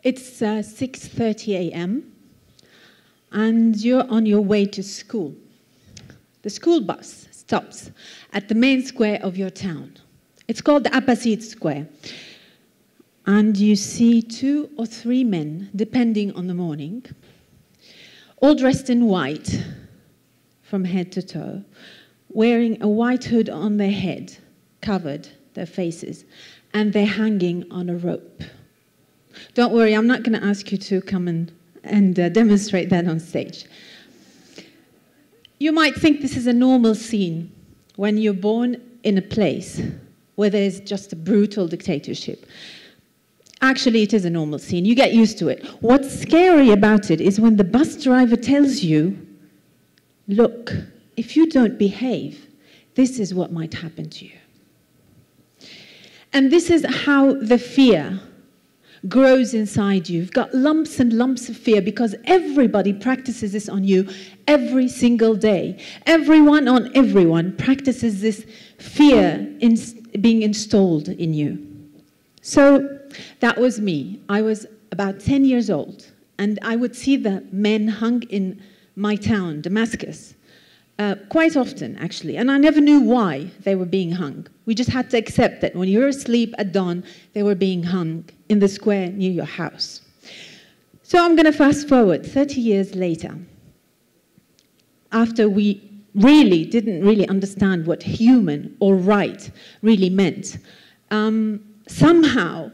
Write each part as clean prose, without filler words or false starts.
It's 6:30 a.m. and you're on your way to school. The school bus stops at the main square of your town. It's called the Abbasid Square. And you see 2 or 3 men, depending on the morning, all dressed in white from head to toe, wearing a white hood on their head, covered their faces, and they're hanging on a rope. Don't worry, I'm not going to ask you to come and demonstrate that on stage. You might think this is a normal scene when you're born in a place where there's just a brutal dictatorship. Actually, it is a normal scene. You get used to it. What's scary about it is when the bus driver tells you, look, if you don't behave, this is what might happen to you. And this is how the fear grows inside you. You've got lumps and lumps of fear because everybody practices this on you every single day. Everyone on everyone practices this fear being installed in you. So that was me. I was about 10 years old, and I would see the men hung in my town, Damascus, quite often, actually. And I never knew why they were being hung. We just had to accept that when you were asleep at dawn, they were being hung in the square near your house. So I'm going to fast forward 30 years later, after we didn't really understand what human or right really meant. Somehow,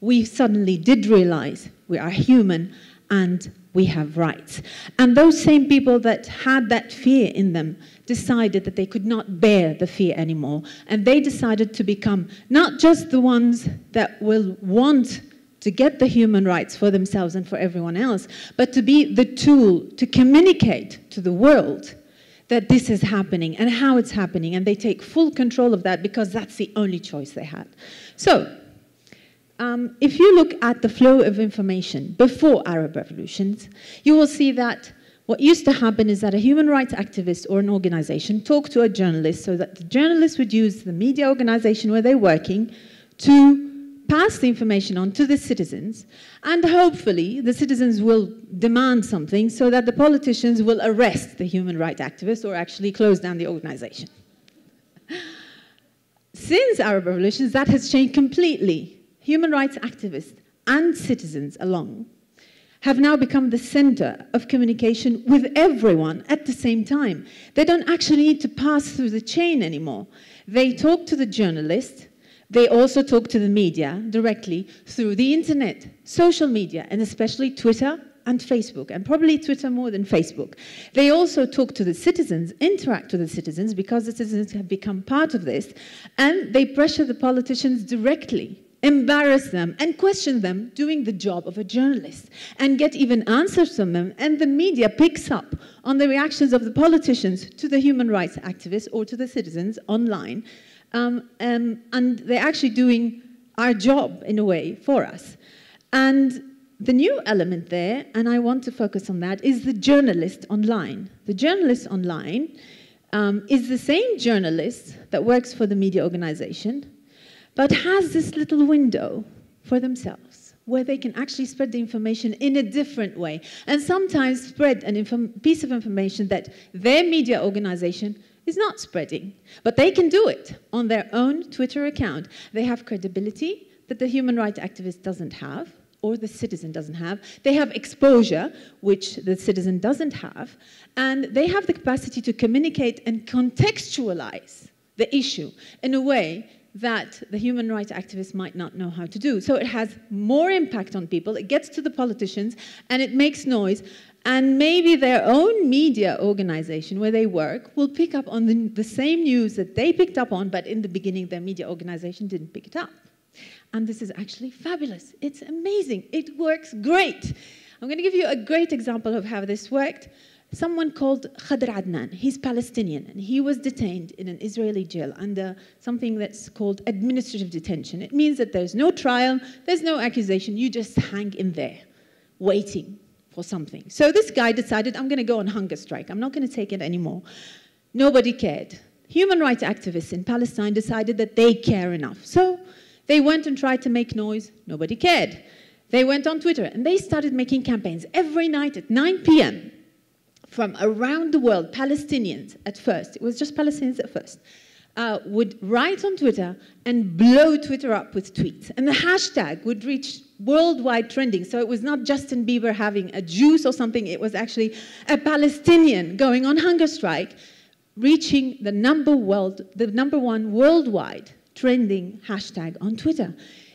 we suddenly did realize we are human and we have rights. And those same people that had that fear in them decided that they could not bear the fear anymore. And they decided to become not just the ones that will want to get the human rights for themselves and for everyone else, but to be the tool to communicate to the world that this is happening and how it's happening. And they take full control of that because that's the only choice they had. So, if you look at the flow of information before Arab revolutions, you will see that what used to happen is that a human rights activist or an organization talked to a journalist so that the journalist would use the media organization where they're working to pass the information on to the citizens, and hopefully the citizens will demand something so that the politicians will arrest the human rights activist or actually close down the organization. Since Arab revolutions, that has changed completely. Human rights activists and citizens along have now become the center of communication with everyone at the same time. They don't actually need to pass through the chain anymore. They talk to the journalist. They also talk to the media directly through the internet, social media, and especially Twitter and Facebook, and probably Twitter more than Facebook. They also talk to the citizens, interact with the citizens, because the citizens have become part of this, and they pressure the politicians directly, embarrass them, and question them doing the job of a journalist, and get even answers from them, and the media picks up on the reactions of the politicians to the human rights activists or to the citizens online, and they're actually doing our job in a way for us. And the new element there, and I want to focus on that, is the journalist online. The journalist online is the same journalist that works for the media organization, but has this little window for themselves where they can actually spread the information in a different way, and sometimes spread a piece of information that their media organization is not spreading. But they can do it on their own Twitter account. They have credibility that the human rights activist doesn't have, or the citizen doesn't have. They have exposure, which the citizen doesn't have, and they have the capacity to communicate and contextualize the issue in a way that the human rights activists might not know how to do. So it has more impact on people, it gets to the politicians, and it makes noise, and maybe their own media organization where they work will pick up on the same news that they picked up on, but in the beginning their media organization didn't pick it up. And this is actually fabulous. It's amazing. It works great. I'm going to give you a great example of how this worked. Someone called Khadr Adnan. He's Palestinian, and he was detained in an Israeli jail under something that's called administrative detention. It means that there's no trial, there's no accusation, you just hang in there, waiting for something. So this guy decided, I'm going to go on hunger strike. I'm not going to take it anymore. Nobody cared. Human rights activists in Palestine decided that they care enough. So they went and tried to make noise. Nobody cared. They went on Twitter and they started making campaigns every night at 9 p.m. from around the world. Palestinians at first, it was just Palestinians at first, would write on Twitter and blow Twitter up with tweets. And the hashtag would reach worldwide trending. So it was not Justin Bieber having a juice or something, it was actually a Palestinian going on hunger strike, reaching the number one worldwide trending hashtag on Twitter.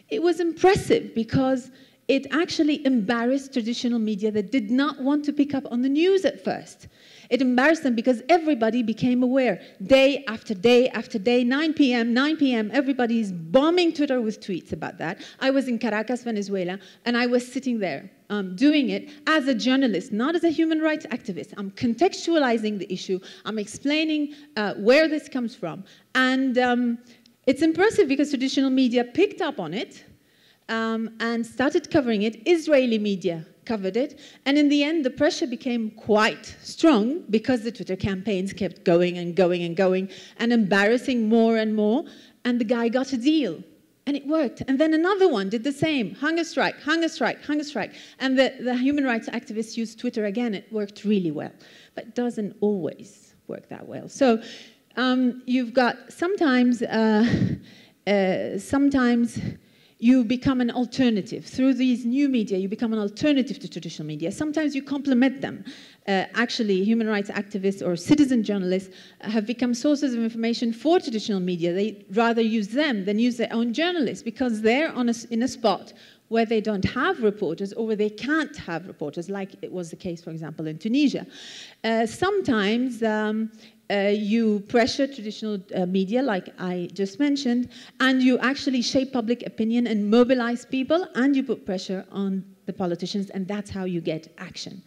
It was impressive because it actually embarrassed traditional media that did not want to pick up on the news at first. It embarrassed them because everybody became aware. Day after day after day, 9 p.m., everybody's bombing Twitter with tweets about that. I was in Caracas, Venezuela, and I was sitting there doing it as a journalist, not as a human rights activist. I'm contextualizing the issue. I'm explaining where this comes from. And it's impressive because traditional media picked up on it and started covering it. Israeli media covered it. And in the end, the pressure became quite strong because the Twitter campaigns kept going and going and going and embarrassing more and more. And the guy got a deal. And it worked. And then another one did the same. Hunger strike, hunger strike, hunger strike. And the human rights activists used Twitter again. It worked really well. But it doesn't always work that well. So you've got sometimes you become an alternative. Through these new media, you become an alternative to traditional media. Sometimes you complement them. Actually, human rights activists or citizen journalists have become sources of information for traditional media. They rather use them than use their own journalists because they're in a spot where they don't have reporters or where they can't have reporters, like it was the case, for example, in Tunisia. Sometimes you pressure traditional media, like I just mentioned, and you actually shape public opinion and mobilize people, and you put pressure on the politicians, and that's how you get action.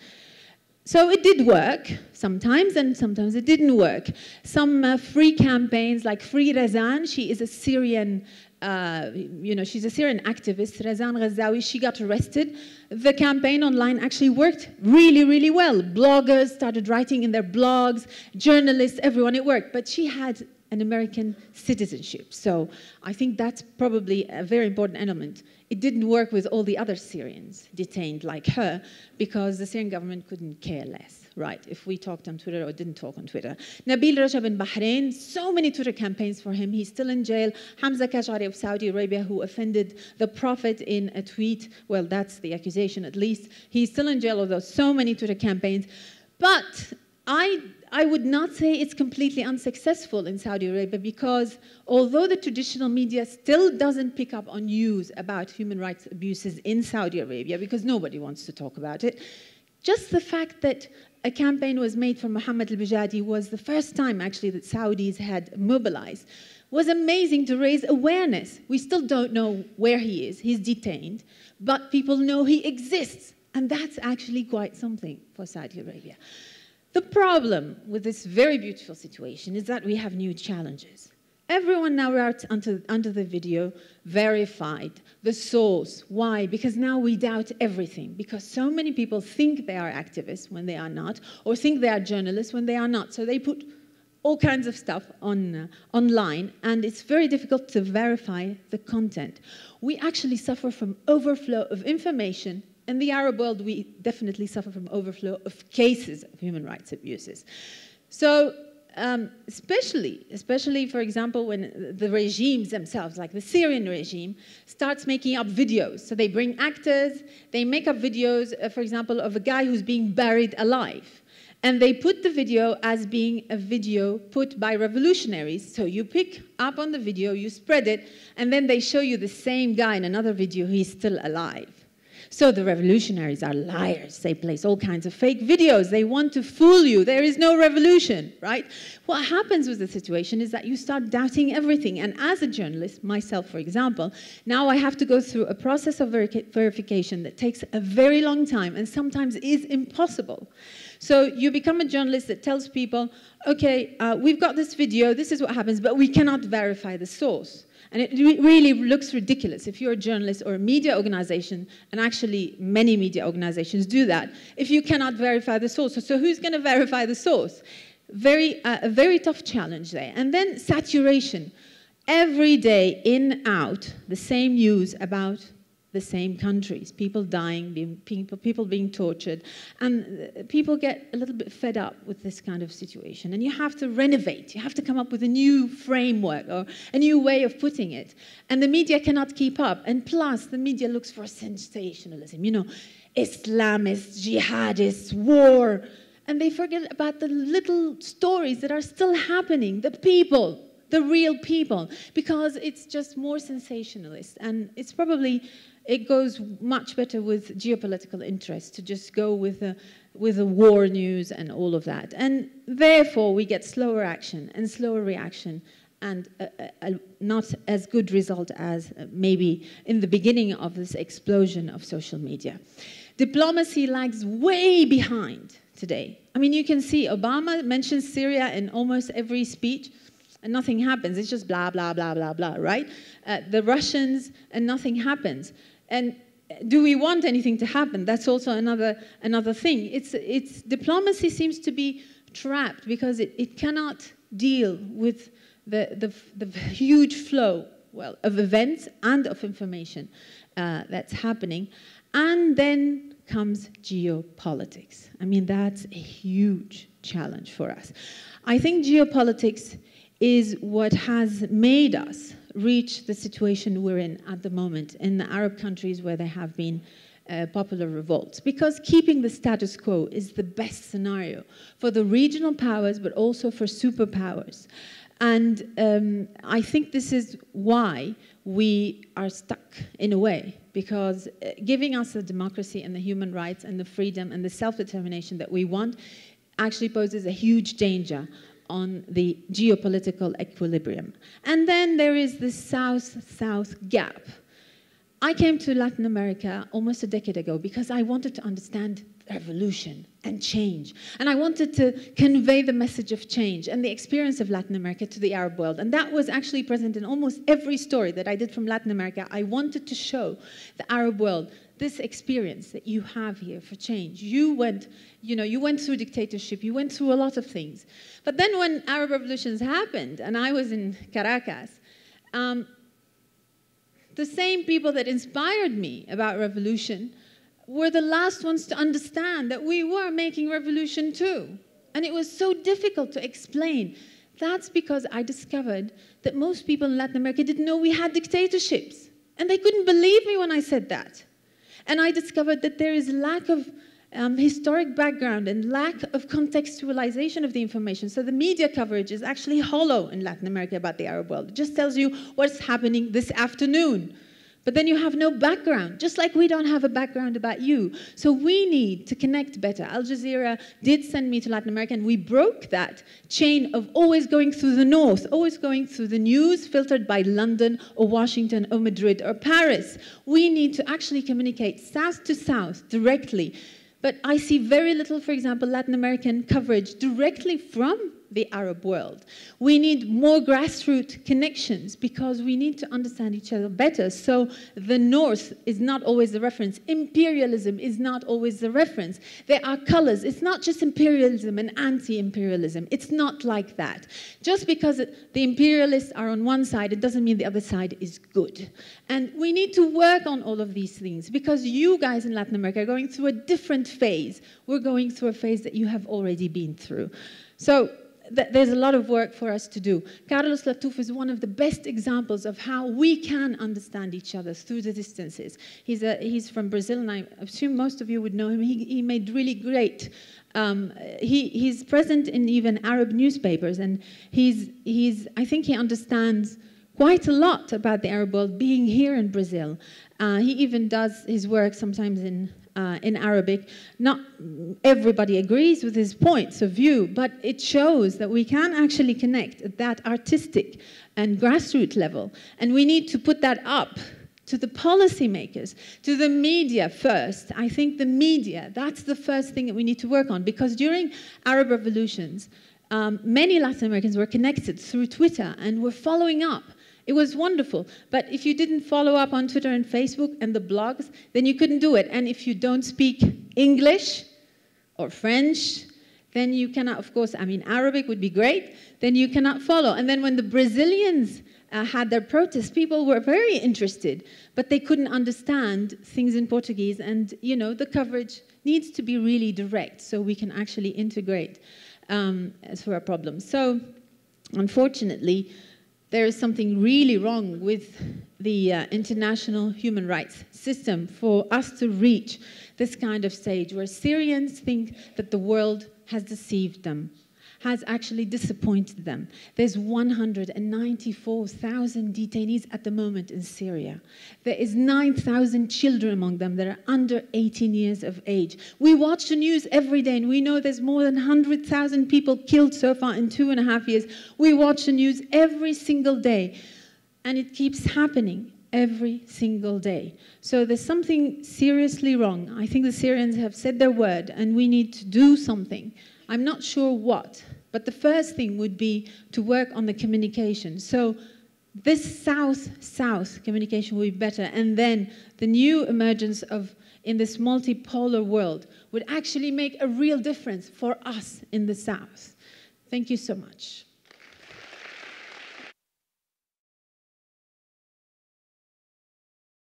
So it did work sometimes, and sometimes it didn't work. Some free campaigns, like Free Razan, she is a Syrian, she's a Syrian activist, Razan Ghazawi, she got arrested. The campaign online actually worked really, really well. Bloggers started writing in their blogs, journalists, everyone, it worked. But she had an American citizenship. So I think that's probably a very important element. It didn't work with all the other Syrians detained like her because the Syrian government couldn't care less, right, if we talked on Twitter or didn't talk on Twitter. Nabil Rajab in Bahrain, so many Twitter campaigns for him. He's still in jail. Hamza Kashgari of Saudi Arabia, who offended the Prophet in a tweet. Well, that's the accusation at least. He's still in jail, although so many Twitter campaigns. But I would not say it's completely unsuccessful in Saudi Arabia because although the traditional media still doesn't pick up on news about human rights abuses in Saudi Arabia because nobody wants to talk about it, just the fact that a campaign was made for Mohammed al-Bijadi was the first time actually that Saudis had mobilized was amazing to raise awareness. We still don't know where he is. He's detained, but people know he exists. And that's actually quite something for Saudi Arabia. The problem with this very beautiful situation is that we have new challenges. Everyone now writes under the video, verified, the source. Why? Because now we doubt everything. Because so many people think they are activists when they are not, or think they are journalists when they are not. So they put all kinds of stuff online, and it's very difficult to verify the content. We actually suffer from overflow of information. In the Arab world, we definitely suffer from overflow of cases of human rights abuses. So especially, for example, when the regimes themselves, like the Syrian regime, starts making up videos. So they bring actors, they make up videos, for example, of a guy who's being buried alive. And they put the video as being a video put by revolutionaries. So you pick up on the video, you spread it, and then they show you the same guy in another video, he's still alive. So the revolutionaries are liars. They place all kinds of fake videos. They want to fool you. There is no revolution, right? What happens with the situation is that you start doubting everything. And as a journalist, myself, for example, now I have to go through a process of verification that takes a very long time and sometimes is impossible. So you become a journalist that tells people, okay, we've got this video, this is what happens, but we cannot verify the source. And it really looks ridiculous if you're a journalist or a media organization, and actually many media organizations do that, if you cannot verify the source. So who's going to verify the source? A very tough challenge there. And then saturation. Every day, in, out, the same news about the same countries, people dying, people being tortured, and people get a little bit fed up with this kind of situation. And you have to renovate, you have to come up with a new framework or a new way of putting it. And the media cannot keep up. And plus, the media looks for sensationalism, you know, Islamists, jihadists, war. And they forget about the little stories that are still happening, the people, the real people, because it's just more sensationalist. And it's probably, it goes much better with geopolitical interests to just go with the war news and all of that. And therefore, we get slower action and slower reaction and not as good result as maybe in the beginning of this explosion of social media. Diplomacy lags way behind today. I mean, you can see Obama mentions Syria in almost every speech, and nothing happens. It's just blah, blah, blah, blah, blah, right? The Russians, and nothing happens. And do we want anything to happen? That's also another thing. It's diplomacy seems to be trapped because it cannot deal with the huge flow, well, of events and of information that's happening. And then comes geopolitics. I mean, that's a huge challenge for us. I think geopolitics is what has made us reach the situation we're in at the moment in the Arab countries where there have been popular revolts. Because keeping the status quo is the best scenario for the regional powers, but also for superpowers. And I think this is why we are stuck in a way, because giving us the democracy and the human rights and the freedom and the self-determination that we want actually poses a huge danger on the geopolitical equilibrium. And then there is this South-South gap. I came to Latin America almost a decade ago because I wanted to understand revolution and change. And I wanted to convey the message of change and the experience of Latin America to the Arab world. And that was actually present in almost every story that I did from Latin America. I wanted to show the Arab world this experience that you have here for change. You went through dictatorship, you went through a lot of things. But then when Arab revolutions happened, and I was in Caracas, the same people that inspired me about revolution were the last ones to understand that we were making revolution too. And it was so difficult to explain. That's because I discovered that most people in Latin America didn't know we had dictatorships. And they couldn't believe me when I said that. And I discovered that there is lack of historic background and lack of contextualization of the information. So the media coverage is actually hollow in Latin America about the Arab world. It just tells you what's happening this afternoon. But then you have no background, just like we don't have a background about you. So we need to connect better. Al Jazeera did send me to Latin America, and we broke that chain of always going through the north, always going through the news filtered by London or Washington or Madrid or Paris. We need to actually communicate south to south directly. But I see very little, for example, Latin American coverage directly from the Arab world. We need more grassroots connections because we need to understand each other better. So the North is not always the reference. Imperialism is not always the reference. There are colors. It's not just imperialism and anti-imperialism. It's not like that. Just because the imperialists are on one side, it doesn't mean the other side is good. And we need to work on all of these things because you guys in Latin America are going through a different phase. We're going through a phase that you have already been through. So there's a lot of work for us to do. Carlos Latouf is one of the best examples of how we can understand each other through the distances. He's from Brazil, and I assume most of you would know him. He made really great. He's present in even Arab newspapers, and I think he understands quite a lot about the Arab world being here in Brazil. He even does his work sometimes in Arabic. Not everybody agrees with his points of view, but it shows that we can actually connect at that artistic and grassroots level. And we need to put that up to the policymakers, to the media first. I think the media, that's the first thing that we need to work on, because during Arab revolutions, many Latin Americans were connected through Twitter and were following up. It was wonderful, but if you didn't follow up on Twitter and Facebook and the blogs, then you couldn't do it. And if you don't speak English or French, then you cannot, of course, I mean, Arabic would be great, then you cannot follow. And then when the Brazilians had their protests, people were very interested, but they couldn't understand things in Portuguese. And, you know, the coverage needs to be really direct so we can actually integrate through our problems. So, unfortunately, there is something really wrong with the international human rights system for us to reach this kind of stage where Syrians think that the world has deceived them, has actually disappointed them. There's 194,000 detainees at the moment in Syria. There is 9,000 children among them that are under 18 years of age. We watch the news every day, and we know there's more than 100,000 people killed so far in 2.5 years. We watch the news every single day, and it keeps happening every single day. So there's something seriously wrong. I think the Syrians have said their word, and we need to do something. I'm not sure what, but the first thing would be to work on the communication. So this south-south communication would be better, and then the new emergence of, in this multipolar world, would actually make a real difference for us in the south. Thank you so much.